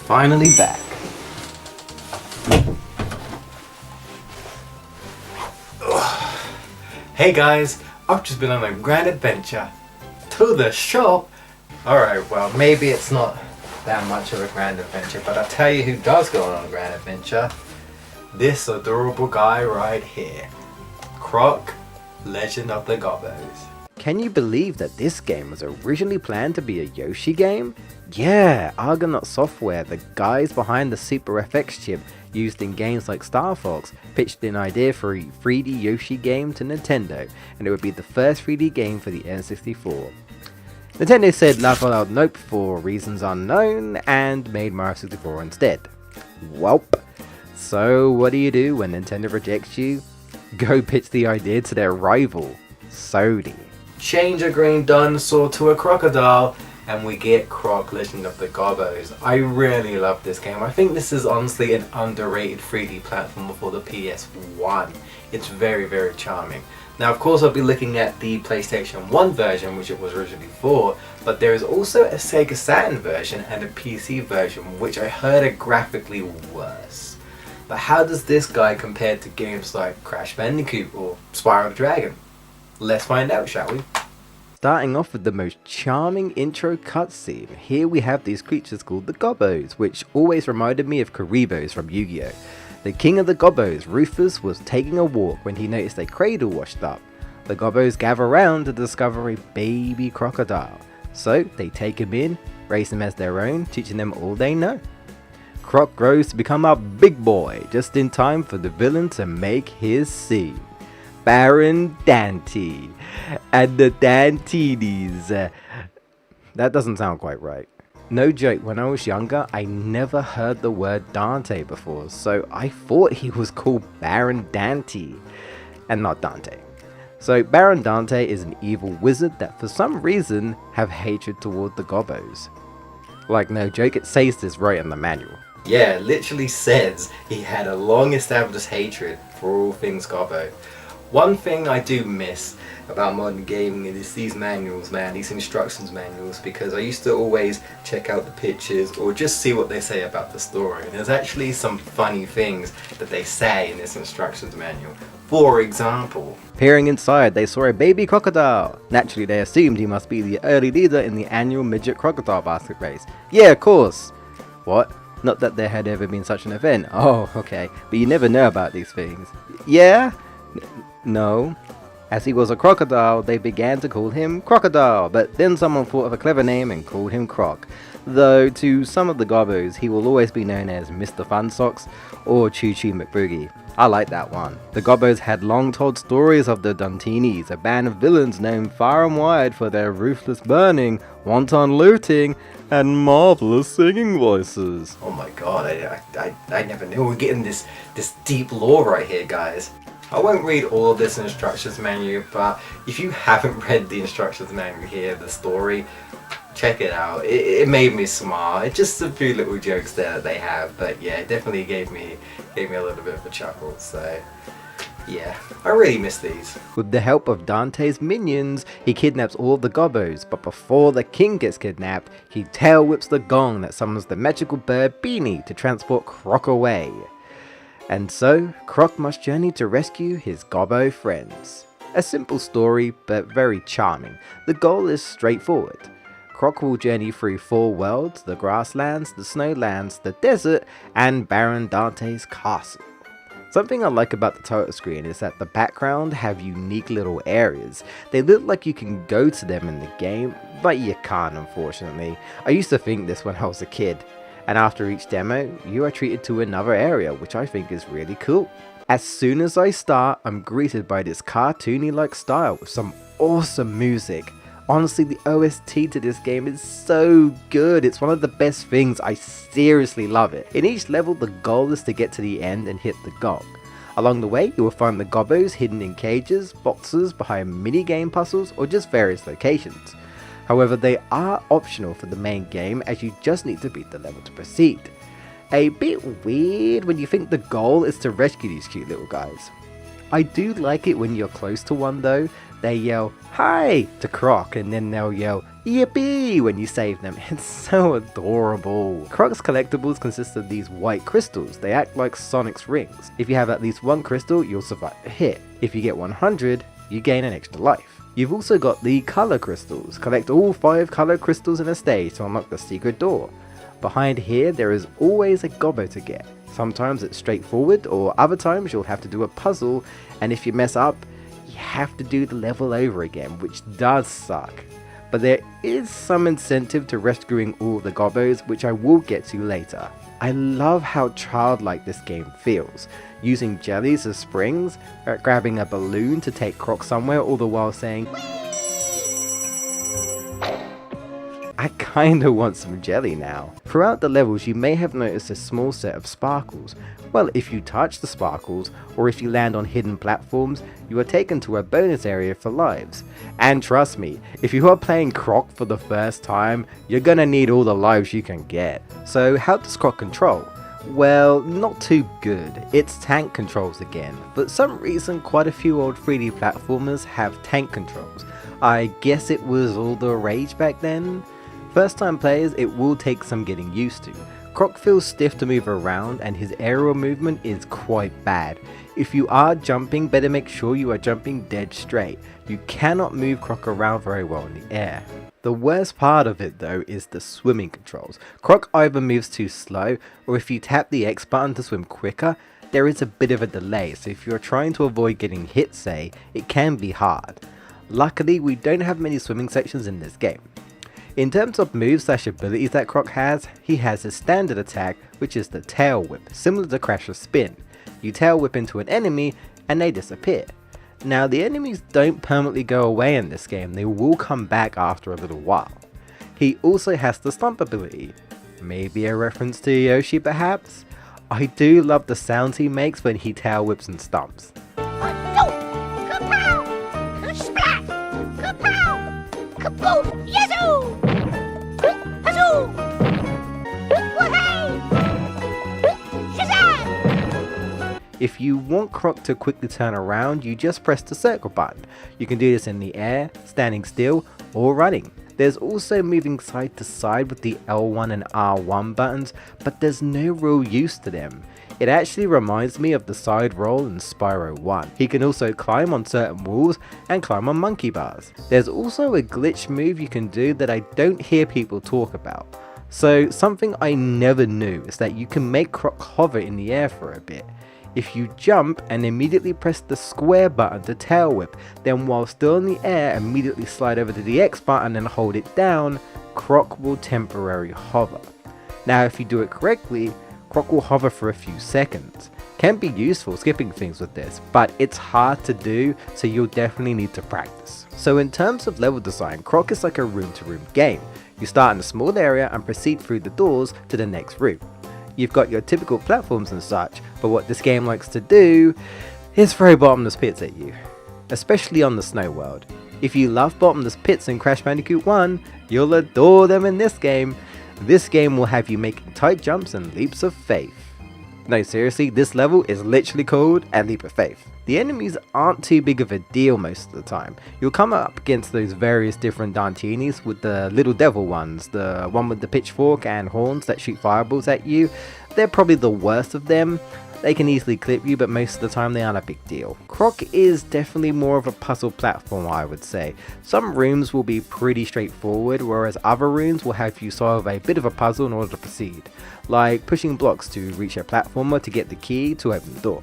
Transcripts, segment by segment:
finally back. Hey guys, I've just been on a grand adventure. To the shop? Alright, well maybe it's not that much of a grand adventure, but I'll tell you who does go on a grand adventure. This adorable guy right here. Croc Legend of the Gobbos. Can you believe that this game was originally planned to be a Yoshi game? Yeah, Argonaut Software, the guys behind the Super FX chip used in games like Star Fox, pitched an idea for a 3D Yoshi game to Nintendo, and it would be the first 3D game for the N64. Nintendo said laugh out nope for reasons unknown, and made Mario 64 instead. Welp. So what do you do when Nintendo rejects you? Go pitch the idea to their rival, Sony. Change a green dinosaur to a crocodile and we get Croc Legend of the Gobbos. I really love this game. I think this is honestly an underrated 3D platformer for the PS1. It's very, very charming. Now of course I'll be looking at the PlayStation 1 version, which it was originally for, but there is also a Sega Saturn version and a PC version, which I heard are graphically worse. But how does this guy compare to games like Crash Bandicoot or Spyro the Dragon? Let's find out, shall we? Starting off with the most charming intro cutscene, here we have these creatures called the Gobbos, which always reminded me of Karibos from Yu-Gi-Oh! The king of the Gobbos, Rufus, was taking a walk when he noticed a cradle washed up. The Gobbos gather around to discover a baby crocodile, so they take him in, raise him as their own, teaching them all they know. Croc grows to become a big boy, just in time for the villain to make his scene. Baron Dante and the Dantinis. That doesn't sound quite right. No joke, when I was younger, I never heard the word Dante before, so I thought he was called Baron Dante, and not Dante. So Baron Dante is an evil wizard that for some reason have hatred toward the Gobbos. Like no joke, it says this right in the manual. Yeah, it literally says he had a long established hatred for all things Gobbo. One thing I do miss about modern gaming is these manuals, man, these instructions manuals, because I used to always check out the pictures or just see what they say about the story. And there's actually some funny things that they say in this instructions manual. For example, peering inside, they saw a baby crocodile. Naturally, they assumed he must be the early leader in the annual midget crocodile basket race. Yeah, of course. What? Not that there had ever been such an event. Oh, okay. But you never know about these things. Yeah? No. As he was a crocodile, they began to call him Crocodile, but then someone thought of a clever name and called him Croc. Though to some of the Gobbos, he will always be known as Mr. Fun Socks or Choo Choo McBoogie. I like that one. The Gobbos had long told stories of the Dantinis, a band of villains known far and wide for their ruthless burning, wanton looting, and marvelous singing voices. Oh my god, I never knew we were getting this deep lore right here, guys. I won't read all of this instructions manual, but if you haven't read the instructions manual here, the story, check it out. It made me smile. It's just a few little jokes there that they have, but yeah, it definitely gave me a little bit of a chuckle, so yeah, I really miss these. With the help of Dante's minions, he kidnaps all of the Gobbos, but before the king gets kidnapped, he tail whips the gong that summons the magical bird Beanie to transport Croc away. And so, Croc must journey to rescue his Gobbo friends. A simple story, but very charming. The goal is straightforward. Croc will journey through 4 worlds, the grasslands, the snowlands, the desert, and Baron Dante's castle. Something I like about the title screen is that the background have unique little areas. They look like you can go to them in the game, but you can't, unfortunately. I used to think this when I was a kid. And after each demo, you are treated to another area, which I think is really cool. As soon as I start, I'm greeted by this cartoony-like style with some awesome music. Honestly, the OST to this game is so good. It's one of the best things. I seriously love it. In each level, the goal is to get to the end and hit the gong. Along the way, you will find the Gobbos hidden in cages, boxes, behind mini-game puzzles, or just various locations. However, they are optional for the main game, as you just need to beat the level to proceed. A bit weird when you think the goal is to rescue these cute little guys. I do like it when you're close to one though. They yell, "Hi!" to Croc, and then they'll yell, "Yippee!" when you save them. It's so adorable. Crocs Collectables consist of these white crystals. They act like Sonic's rings. If you have at least one crystal, you'll survive a hit. If you get 100, you gain an extra life. You've also got the color crystals. Collect all 5 color crystals in a stage to unlock the secret door. Behind here, there is always a Gobbo to get. Sometimes it's straightforward, or other times you'll have to do a puzzle, and if you mess up, you have to do the level over again, which does suck. But there is some incentive to rescuing all the Gobbos, which I will get to later. I love how childlike this game feels, using jellies as springs, grabbing a balloon to take Croc somewhere, all the while saying, I kinda want some jelly now. Throughout the levels you may have noticed a small set of sparkles. Well, if you touch the sparkles, or if you land on hidden platforms, you are taken to a bonus area for lives. And trust me, if you are playing Croc for the first time, you're gonna need all the lives you can get. So how does Croc control? Well, not too good. It's tank controls again. For some reason, quite a few old 3D platformers have tank controls. I guess it was all the rage back then? First time players, it will take some getting used to. Croc feels stiff to move around and his aerial movement is quite bad. If you are jumping, better make sure you are jumping dead straight. You cannot move Croc around very well in the air. The worst part of it though is the swimming controls. Croc either moves too slow, or if you tap the X button to swim quicker, there is a bit of a delay, so if you're trying to avoid getting hit say, it can be hard. Luckily we don't have many swimming sections in this game. In terms of moves / abilities that Croc has, he has his standard attack, which is the tail whip, similar to Crasher's spin. You tail whip into an enemy and they disappear. Now the enemies don't permanently go away in this game, they will come back after a little while. He also has the stomp ability, maybe a reference to Yoshi perhaps? I do love the sounds he makes when he tail whips and stomps. If you want Croc to quickly turn around, you just press the circle button. You can do this in the air, standing still, or running. There's also moving side to side with the L1 and R1 buttons, but there's no real use to them. It actually reminds me of the side roll in Spyro 1. He can also climb on certain walls and climb on monkey bars. There's also a glitch move you can do that I don't hear people talk about. So something I never knew is that you can make Croc hover in the air for a bit. If you jump and immediately press the square button to tail whip, then while still in the air immediately slide over to the X button and hold it down, Croc will temporarily hover. Now if you do it correctly, Croc will hover for a few seconds. Can be useful skipping things with this, but it's hard to do, so you'll definitely need to practice. So in terms of level design, Croc is like a room to room game. You start in a small area and proceed through the doors to the next room. You've got your typical platforms and such, but what this game likes to do is throw bottomless pits at you, especially on the snow world. If you love bottomless pits in Crash Bandicoot 1, you'll adore them in this game. This game will have you making tight jumps and leaps of faith. No, seriously, this level is literally called a leap of faith. The enemies aren't too big of a deal most of the time. You'll come up against those various different Dantinis with the little devil ones, the one with the pitchfork and horns that shoot fireballs at you. They're probably the worst of them. They can easily clip you, but most of the time they aren't a big deal. Croc is definitely more of a puzzle platform, I would say. Some rooms will be pretty straightforward, whereas other rooms will have you solve a bit of a puzzle in order to proceed, like pushing blocks to reach a platformer to get the key to open the door.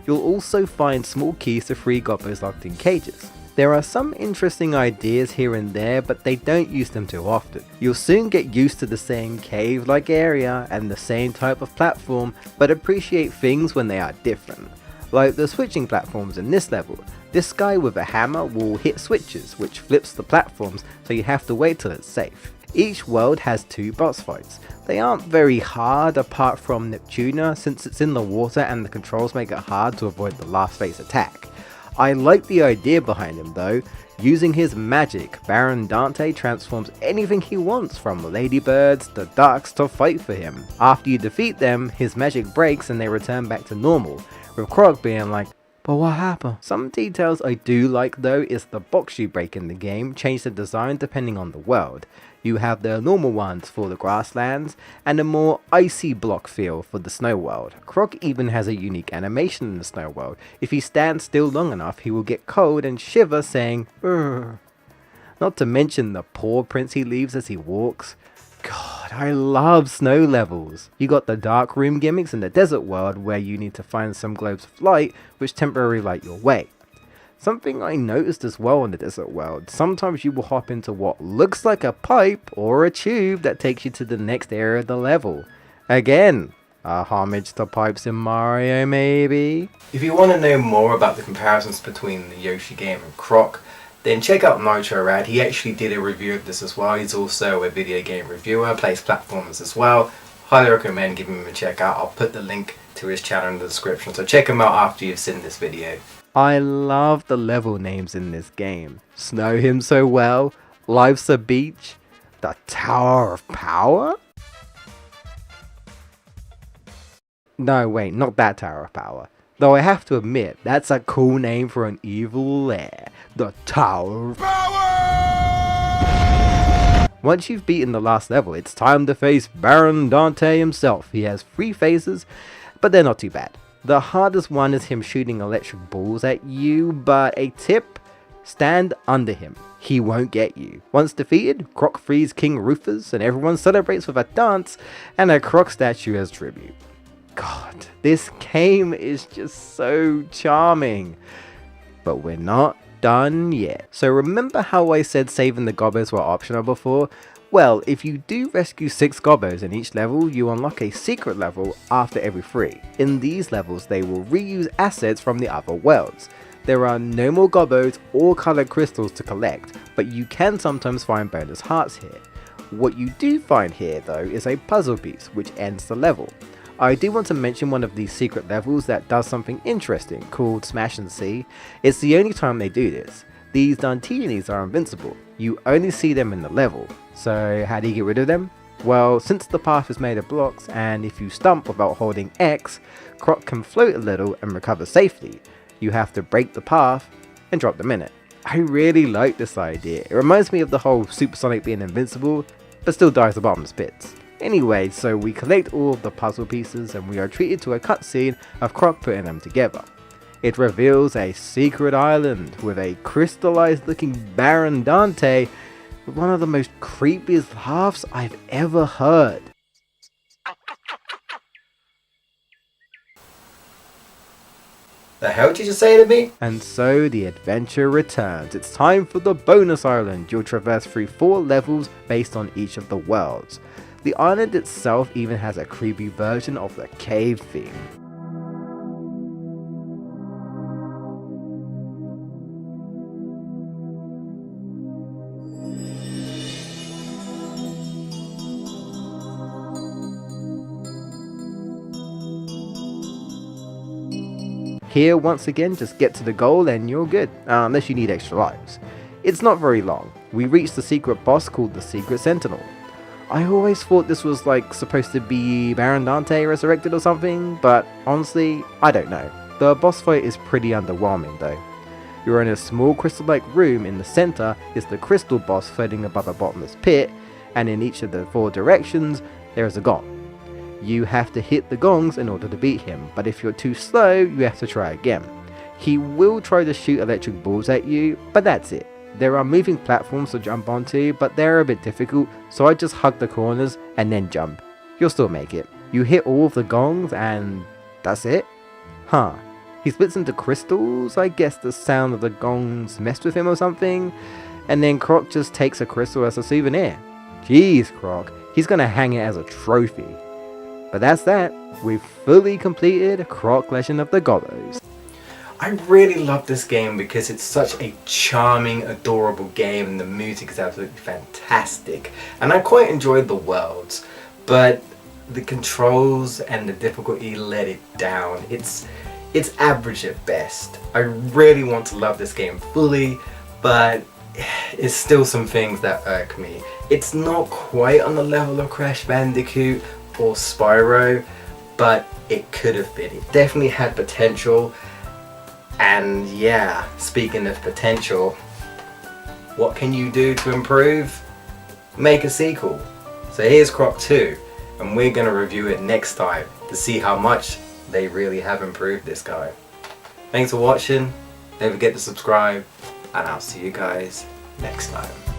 You'll also find small keys to free Gobbos locked in cages. There are some interesting ideas here and there, but they don't use them too often. You'll soon get used to the same cave-like area and the same type of platform, but appreciate things when they are different. Like the switching platforms in this level. This guy with a hammer will hit switches, which flips the platforms, so you have to wait till it's safe. Each world has 2 boss fights. They aren't very hard apart from Neptuna, since it's in the water and the controls make it hard to avoid the last phase attack. I like the idea behind him though. Using his magic, Baron Dante transforms anything he wants, from ladybirds to ducks, to fight for him. After you defeat them, his magic breaks and they return back to normal, with Croc being like, But what happened? Some details I do like though is the box you break in the game change the design depending on the world. You have the normal ones for the grasslands and a more icy block feel for the snow world. Croc even has a unique animation in the snow world. If he stands still long enough, he will get cold and shiver saying, "Urgh." Not to mention the paw prints he leaves as he walks. God, I love snow levels. You got the dark room gimmicks in the desert world where you need to find some globes of light which temporarily light your way. Something I noticed as well in the desert world, sometimes you will hop into what looks like a pipe or a tube that takes you to the next area of the level. Again, a homage to pipes in Mario maybe? If you want to know more about the comparisons between the Yoshi game and Croc, then check out Nitro Rad. He actually did a review of this as well. He's also a video game reviewer, plays platformers as well. Highly recommend giving him a check out. I'll put the link to his channel in the description, so check him out after you've seen this video. I love the level names in this game. Snow Him So Well, Life's a Beach, the Tower of Power? No, wait, not that Tower of Power. Though I have to admit, that's a cool name for an evil lair. The Tower of Power! Once you've beaten the last level, it's time to face Baron Dante himself. He has 3 phases, but they're not too bad. The hardest one is him shooting electric balls at you, but a tip, stand under him. He won't get you. Once defeated, Croc frees King Rufus and everyone celebrates with a dance and a Croc statue as tribute. God, this game is just so charming. But we're not done yet. So remember how I said saving the Gobbos were optional before? Well, if you do rescue 6 Gobbos in each level, you unlock a secret level after every 3. In these levels, they will reuse assets from the other worlds. There are no more Gobbos or colored crystals to collect, but you can sometimes find bonus hearts here. What you do find here though is a puzzle piece which ends the level. I do want to mention one of these secret levels that does something interesting called Smash and See. It's the only time they do this. These Dantinis are invincible. You only see them in the level. So how do you get rid of them? Well, since the path is made of blocks and if you stump without holding X, Croc can float a little and recover safely. You have to break the path and drop them in it. I really like this idea. It reminds me of the whole Supersonic being invincible, but still dies the bottomless pits. Anyway, so we collect all of the puzzle pieces and we are treated to a cutscene of Croc putting them together. It reveals a secret island with a crystallized looking Baron Dante with one of the most creepiest laughs I've ever heard. The hell did you say to me? And so the adventure returns. It's time for the bonus island. You'll traverse through 4 levels based on each of the worlds. The island itself even has a creepy version of the cave theme. Here, once again, just get to the goal and you're good, unless you need extra lives. It's not very long. We reach the secret boss called the Secret Sentinel. I always thought this was like supposed to be Baron Dante resurrected or something, but honestly, I don't know. The boss fight is pretty underwhelming though. You're in a small crystal-like room. In the center is the crystal boss floating above a bottomless pit, and in each of the 4 directions there is a gong. You have to hit the gongs in order to beat him, but if you're too slow, you have to try again. He will try to shoot electric balls at you, but that's it. There are moving platforms to jump onto, but they're a bit difficult, so I just hug the corners and then jump. You'll still make it. You hit all of the gongs and that's it? Huh. He splits into crystals. I guess the sound of the gongs messed with him or something. And then Croc just takes a crystal as a souvenir. Jeez, Croc. He's gonna hang it as a trophy. But that's that. We've fully completed Croc Legend of the Gobbos. I really love this game because it's such a charming, adorable game and the music is absolutely fantastic. And I quite enjoyed the worlds, but the controls and the difficulty let it down. It's average at best. I really want to love this game fully, but it's still some things that irk me. It's not quite on the level of Crash Bandicoot or Spyro, but it could have been. It definitely had potential. And yeah, speaking of potential, what can you do to improve? Make a sequel. So here's Croc 2, and we're going to review it next time to see how much they really have improved this guy. Thanks for watching, don't forget to subscribe, and I'll see you guys next time.